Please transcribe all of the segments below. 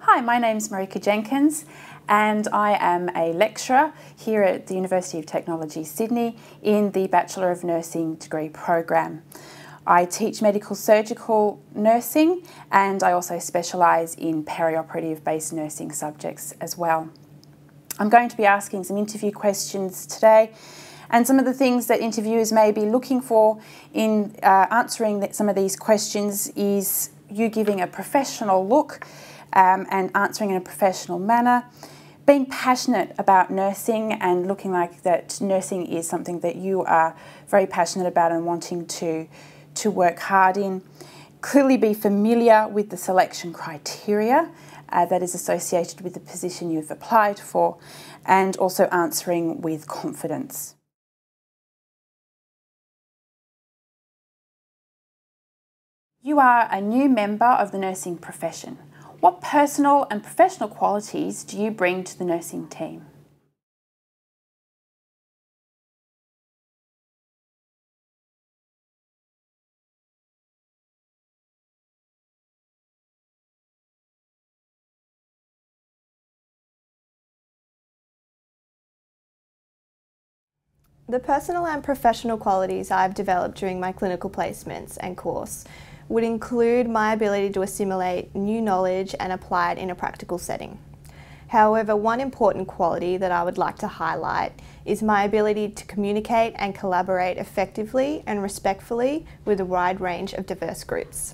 Hi, my name's Marika Jenkins and I am a lecturer here at the University of Technology, Sydney in the Bachelor of Nursing degree program. I teach medical surgical nursing and I also specialise in perioperative based nursing subjects as well. I'm going to be asking some interview questions today, and some of the things that interviewers may be looking for in answering some of these questions is you giving a professional look and answering in a professional manner, being passionate about nursing and looking like that nursing is something that you are very passionate about and wanting to work hard in. Clearly be familiar with the selection criteria that is associated with the position you've applied for, and also answering with confidence. You are a new member of the nursing profession. What personal and professional qualities do you bring to the nursing team? The personal and professional qualities I've developed during my clinical placements and course would include my ability to assimilate new knowledge and apply it in a practical setting. However, one important quality that I would like to highlight is my ability to communicate and collaborate effectively and respectfully with a wide range of diverse groups.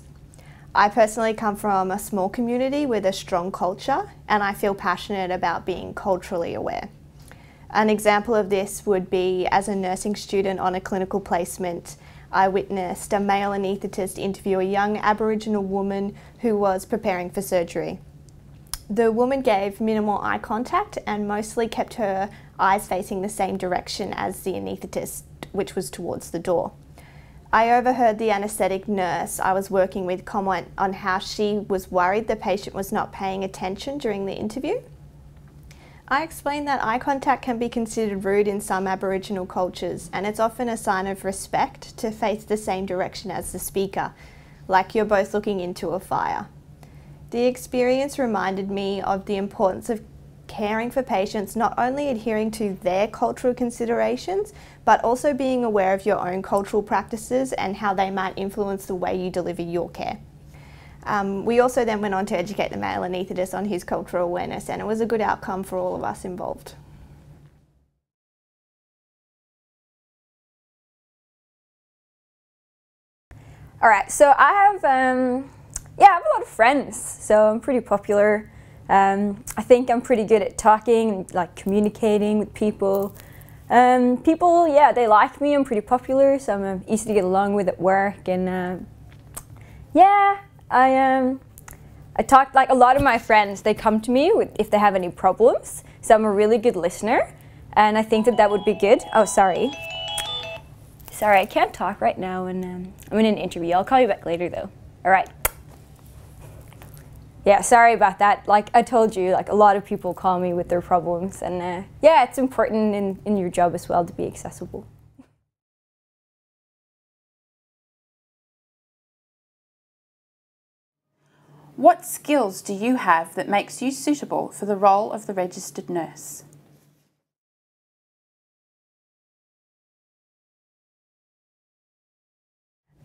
I personally come from a small community with a strong culture, and I feel passionate about being culturally aware. An example of this would be as a nursing student on a clinical placement, I witnessed a male anaesthetist interview a young Aboriginal woman who was preparing for surgery. The woman gave minimal eye contact and mostly kept her eyes facing the same direction as the anaesthetist, which was towards the door. I overheard the anaesthetic nurse I was working with comment on how she was worried the patient was not paying attention during the interview. I explained that eye contact can be considered rude in some Aboriginal cultures, and it's often a sign of respect to face the same direction as the speaker, like you're both looking into a fire. The experience reminded me of the importance of caring for patients, not only adhering to their cultural considerations, but also being aware of your own cultural practices and how they might influence the way you deliver your care. We also then went on to educate the male anaesthetist on his cultural awareness, and it was a good outcome for all of us involved. All right, so I have a lot of friends, so I'm pretty popular. I think I'm pretty good at talking, like communicating with people. People, they like me. I'm pretty popular, so I'm easy to get along with at work, and I talk, like a lot of my friends, they come to me if they have any problems, so I'm a really good listener, and I think that would be good. Oh, sorry, I can't talk right now, and I'm in an interview. I'll call you back later though. All right. Yeah, sorry about that. Like I told you, like a lot of people call me with their problems, and it's important in your job as well to be accessible. What skills do you have that makes you suitable for the role of the registered nurse?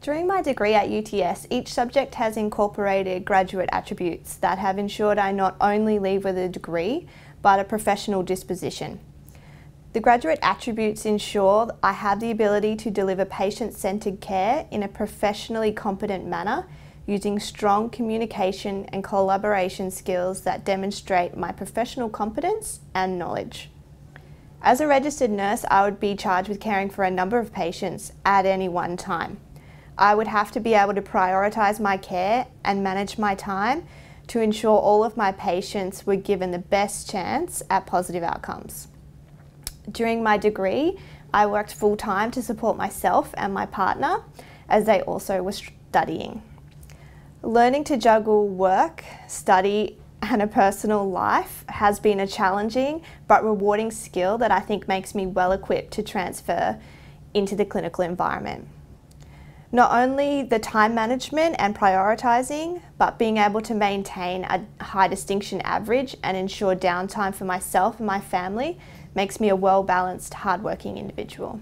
During my degree at UTS, each subject has incorporated graduate attributes that have ensured I not only leave with a degree, but a professional disposition. The graduate attributes ensure I have the ability to deliver patient-centred care in a professionally competent manner, using strong communication and collaboration skills that demonstrate my professional competence and knowledge. As a registered nurse, I would be charged with caring for a number of patients at any one time. I would have to be able to prioritise my care and manage my time to ensure all of my patients were given the best chance at positive outcomes. During my degree, I worked full-time to support myself and my partner, as they also were studying. Learning to juggle work, study and a personal life has been a challenging but rewarding skill that I think makes me well equipped to transfer into the clinical environment. Not only the time management and prioritising, but being able to maintain a high distinction average and ensure downtime for myself and my family makes me a well-balanced, hard-working individual.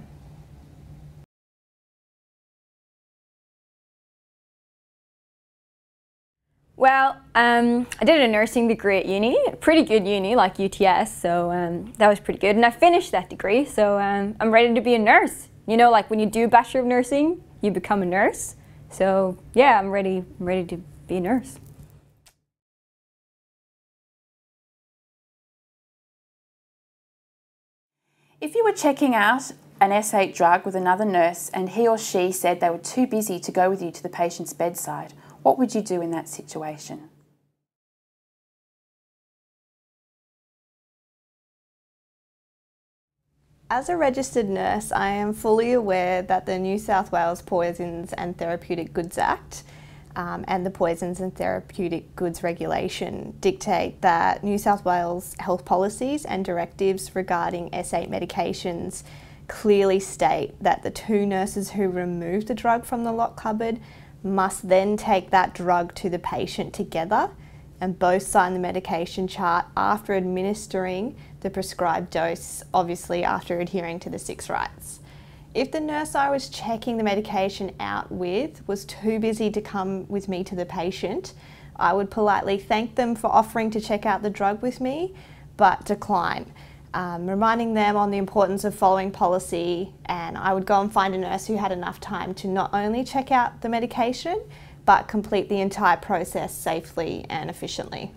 Well, I did a nursing degree at uni, a pretty good uni like UTS, so that was pretty good. And I finished that degree, so I'm ready to be a nurse. You know, like when you do a Bachelor of Nursing, you become a nurse. So yeah, I'm ready to be a nurse. If you were checking out an S8 drug with another nurse and he or she said they were too busy to go with you to the patient's bedside, what would you do in that situation? As a registered nurse, I am fully aware that the New South Wales Poisons and Therapeutic Goods Act and the Poisons and Therapeutic Goods Regulation dictate that New South Wales health policies and directives regarding S8 medications clearly state that the two nurses who remove the drug from the lock cupboard must then take that drug to the patient together and both sign the medication chart after administering the prescribed dose, obviously after adhering to the 6 rights. If the nurse I was checking the medication out with was too busy to come with me to the patient, I would politely thank them for offering to check out the drug with me, but decline. Reminding them on the importance of following policy, and I would go and find a nurse who had enough time to not only check out the medication, but complete the entire process safely and efficiently.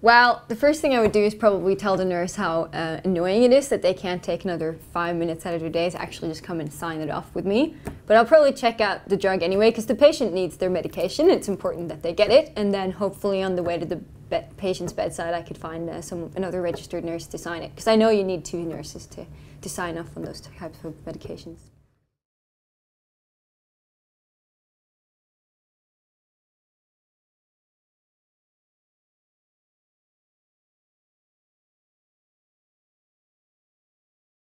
Well, the first thing I would do is probably tell the nurse how annoying it is that they can't take another 5 minutes out of their day to actually just come and sign it off with me. But I'll probably check out the drug anyway because the patient needs their medication. It's important that they get it, and then hopefully on the way to the patient's bedside I could find another registered nurse to sign it, because I know you need 2 nurses to sign off on those types of medications.